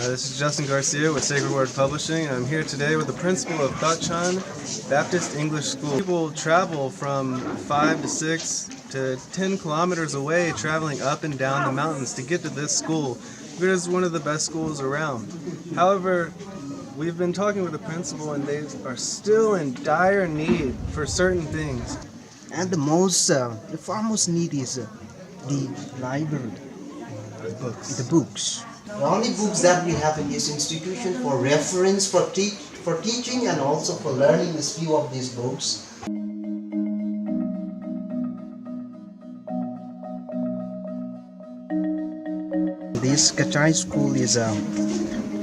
This is Justin Garcia with Sacred Word Publishing, and I'm here today with the principal of Kachai Baptist English School. People travel from 5 to 6 to 10 kilometers away, traveling up and down the mountains to get to this school. It is one of the best schools around. However, we've been talking with the principal, and they are still in dire need for certain things. And the foremost need is the library, the books. The only books that we have in this institution for reference, for teaching, and also for learning is few of these books. This Kachai school is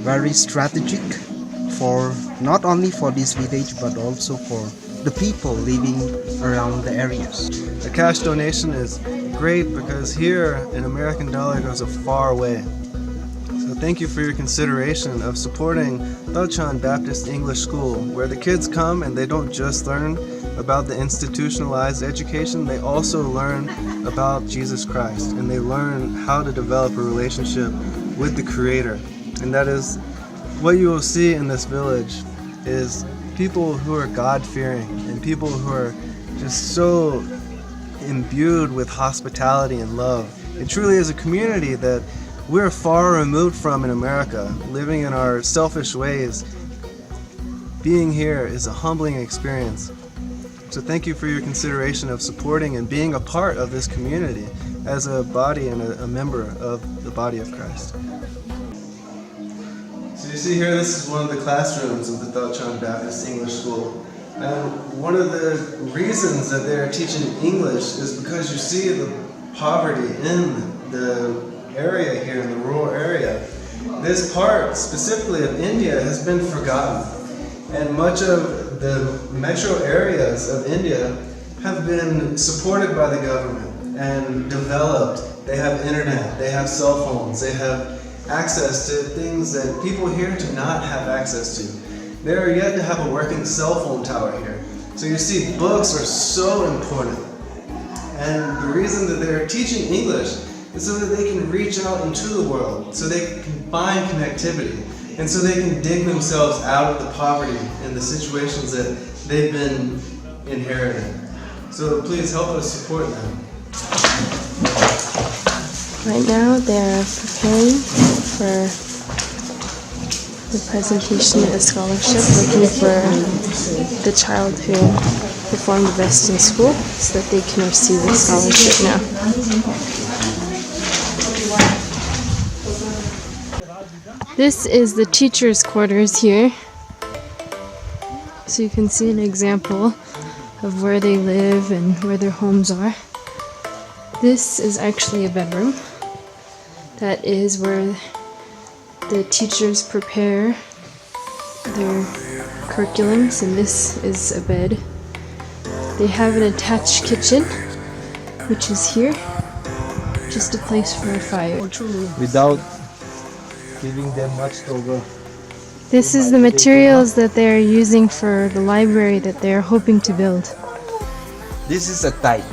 very strategic for not only for this village but also for the people living around the areas. A cash donation is great because here an American dollar goes a far way. So thank you for your consideration of supporting Kachai Baptist English School, where the kids come and they don't just learn about the institutionalized education, they also learn about Jesus Christ, and they learn how to develop a relationship with the Creator. And that is what you will see in this village, is people who are God-fearing and people who are just so imbued with hospitality and love. It truly is a community that we're far removed from in America, living in our selfish ways. Being here is a humbling experience. So thank you for your consideration of supporting and being a part of this community as a body and a member of the body of Christ. So you see here, this is one of the classrooms of the Kachai Baptist English School. And one of the reasons that they are teaching English is because you see the poverty in the area here, in the rural area. This part specifically of India has been forgotten. And much of the metro areas of India have been supported by the government and developed. They have internet, they have cell phones, they have access to things that people here do not have access to. They are yet to have a working cell phone tower here. So you see, books are so important. And the reason that they're teaching English is so that they can reach out into the world, so they can find connectivity, and so they can dig themselves out of the poverty and the situations that they've been inheriting. So please help us support them. Right now they're preparing for the presentation of a scholarship, looking for the child who performed the best in school so that they can receive the scholarship now. This is the teacher's quarters here. So you can see an example of where they live and where their homes are. This is actually a bedroom. That is where the teachers prepare their curriculums, and this is a bed. They have an attached kitchen, which is here, just a place for a fire. Without giving them much over. This is the materials that they're using for the library that they're hoping to build. This is a tithe.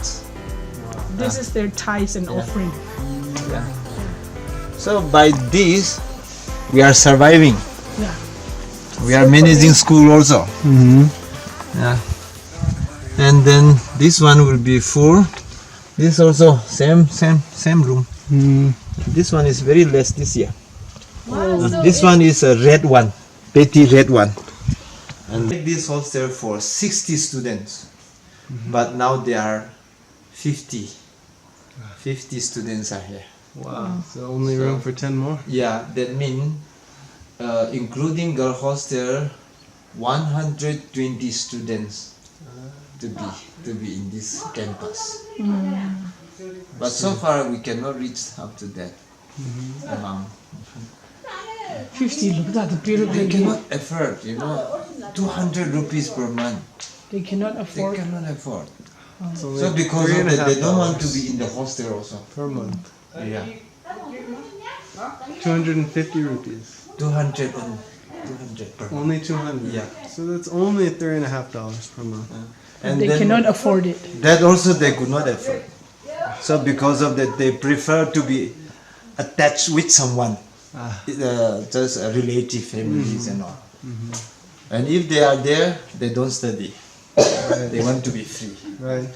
This is their tithes and offering. Yeah. So by this, we are surviving. Yeah. We are managing school also. Yeah. And then this one will be 4. This also same room. This one is very less this year. This one is a red one, petty red one. And this hostel for 60 students, but now there are 50 students are here. Wow, so only room for 10 more? Yeah, that means including girl hostel, 120 students to be in this campus. But so far we cannot reach up to that amount. 50 They cannot afford, 200 rupees per month. They cannot afford. They cannot afford. So because of that, they don't want to be in the hostel also. per month. Yeah. 250 rupees. 200 per month. Only 200? Yeah. So that's only $3.50 per month. And They then cannot afford it. that also they could not afford. So because of that, they prefer to be attached with someone. just relative families and all. And if they are there, they don't study. They want to be free. Right.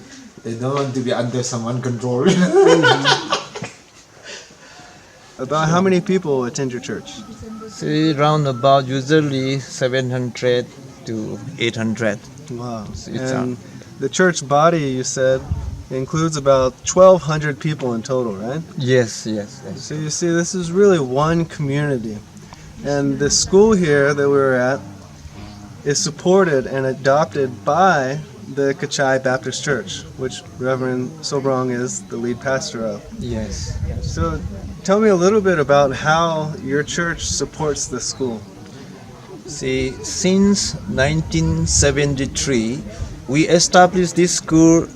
They don't want to be under someone control. About how many people attend your church? See, round about usually 700 to 800. Wow. It's And the church body, you said, includes about 1,200 people in total, right? Yes. So you see, this is really one community. And the school here that we were at is supported and adopted by the Kachai Baptist Church, which Reverend Sobrong is the lead pastor of. Yes. So tell me a little bit about how your church supports the school. See, since 1973, we established this school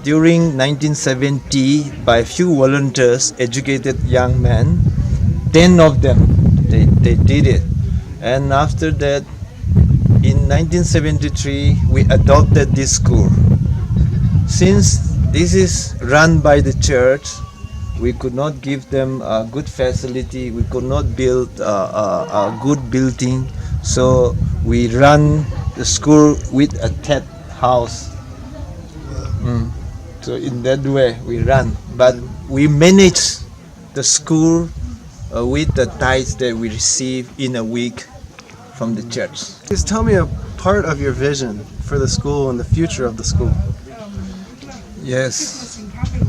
during 1970 by few volunteers, educated young men. 10 of them, they did it. And after that, in 1973, we adopted this school. Since this is run by the church, we could not give them a good facility, we could not build a good building, so we run the school with a tent house. So in that way we run, but we manage the school with the tithes that we receive in a week from the church. Please tell me a part of your vision for the school and the future of the school. Yes,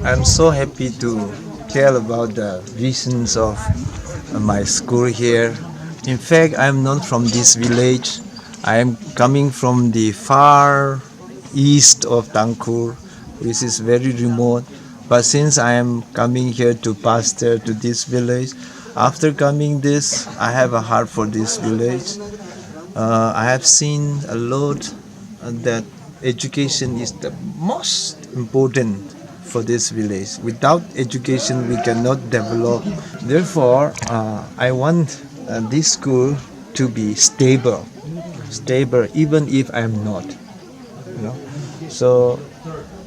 I'm so happy to tell about the visions of my school here. In fact, I'm not from this village. I am coming from the far east of Tangkur, which is very remote. But since I am coming here to pastor to this village, after coming this, I have a heart for this village. I have seen a lot that education is the most important for this village. Without education, we cannot develop. Therefore, I want this school to be stable, even if I am not. So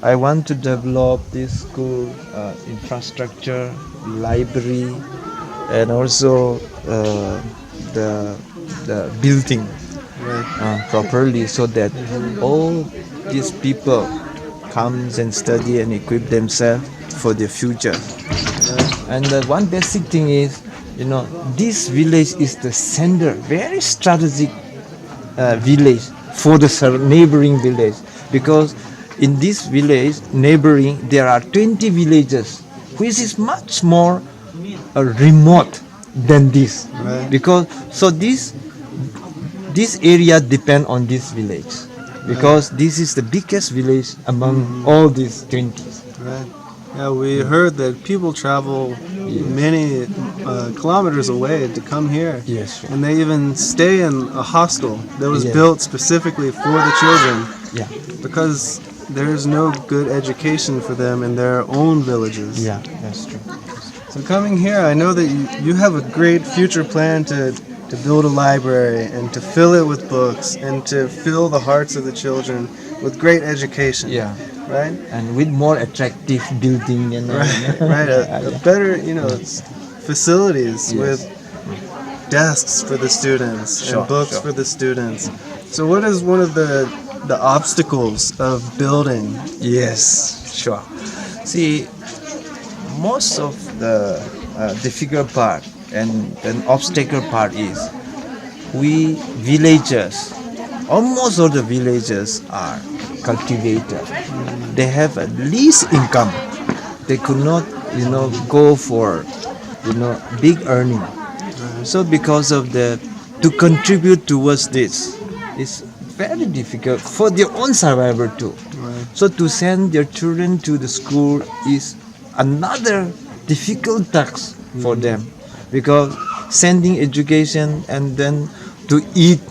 I want to develop this school infrastructure, library, and also the building properly, so that all these people comes and study and equip themselves for the future. And one basic thing is, this village is the center, very strategic village for the neighboring village, because in this village neighboring there are 20 villages, which is much more remote than this. Right. Because so this area depend on this village, because this is the biggest village among all these 20. Right. Yeah, we heard that people travel many kilometers away to come here. Yes. And they even stay in a hostel that was Yeah. built specifically for the children, Yeah. because there's no good education for them in their own villages. Yeah, that's true. So coming here, I know that you have a great future plan to build a library and to fill it with books and to fill the hearts of the children with great education. Yeah. Right? And with more attractive building and Right. A better, facilities Yes. with desks for the students Sure, and books sure. for the students. So what is one of the obstacles of building? Yes, sure. See, most of the difficult part and an obstacle part is we villagers, almost all the villagers are cultivators. They have at least income. They could not, go for, big earning. So because of that, to contribute towards this is very difficult for their own survival too. Right. So to send their children to the school is another difficult task for them, because sending education and then to eat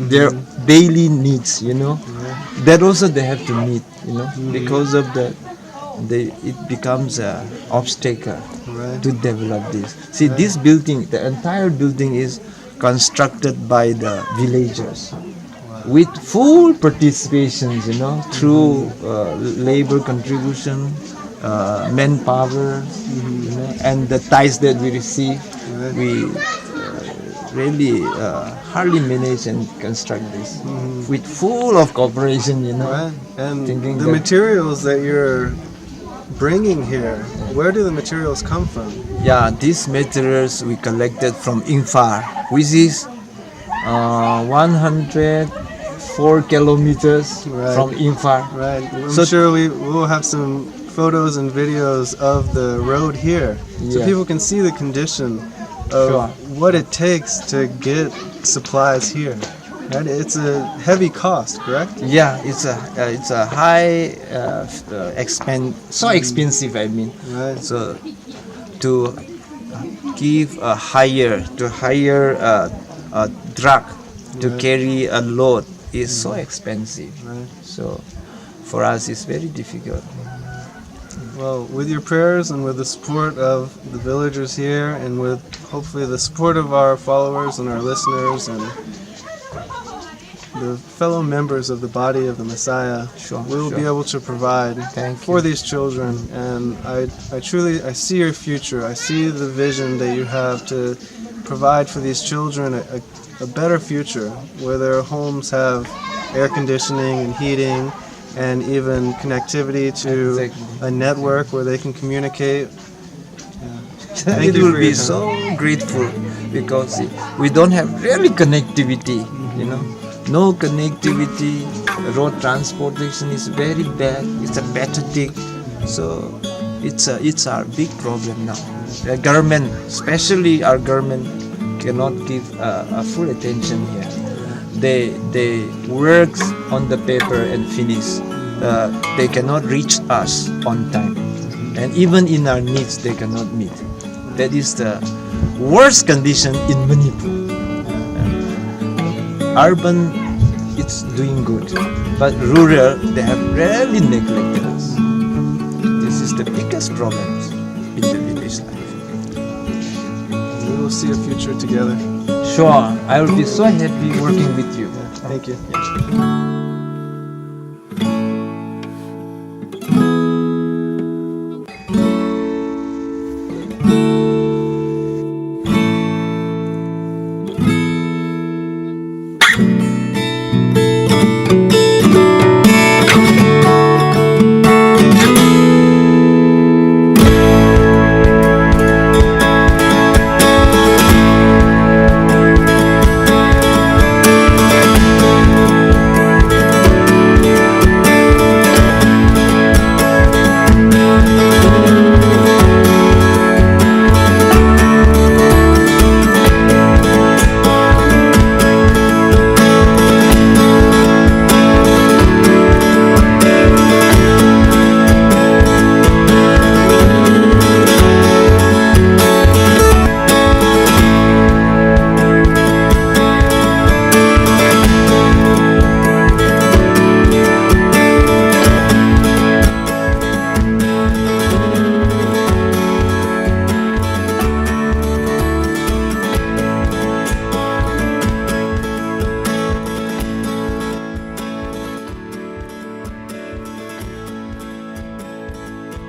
their daily needs, that also they have to meet, because of that, it becomes an obstacle Right. to develop this. See, this building, the entire building is constructed by the villagers with full participation, through labor contribution manpower, you know, and the ties that we receive. Right. We really hardly manage and construct this with full of cooperation, you know. Right. And Thinking the that- materials that you're bringing here, where do the materials come from? Yeah, these materials we collected from Imphal, which is 104 kilometers Right. from Imphal. Right. I'm So- sure we will have some photos and videos of the road here, so Yeah. people can see the condition of Sure. what it takes to get supplies here. Right? It's a heavy cost, correct? Yeah, it's a high so expensive. I mean, Right. so to give a higher truck to Right. carry a load is so expensive. Right. So for us, it's very difficult. Well, with your prayers and with the support of the villagers here, and with hopefully the support of our followers and our listeners and the fellow members of the body of the Messiah, Sure, we will sure. be able to provide Thank for you. these children. And I truly, I see your future. I see the vision that you have to provide for these children a better future, where their homes have air conditioning and heating, and even connectivity to Exactly. a network where they can communicate. Thank It you will for be your time. so grateful because we don't have really connectivity, you know. No connectivity, road transportation is very bad. It's a pathetic. So it's our big problem now. The government, especially our government, cannot give a full attention here. They work on the paper and finish. They cannot reach us on time, and even in our needs they cannot meet. That is the worst condition in Manipur. Urban, it's doing good, but rural, they have really neglected us. This is the biggest problem in the village life. We will see a future together. Sure, I will be so happy working with you. Thank you.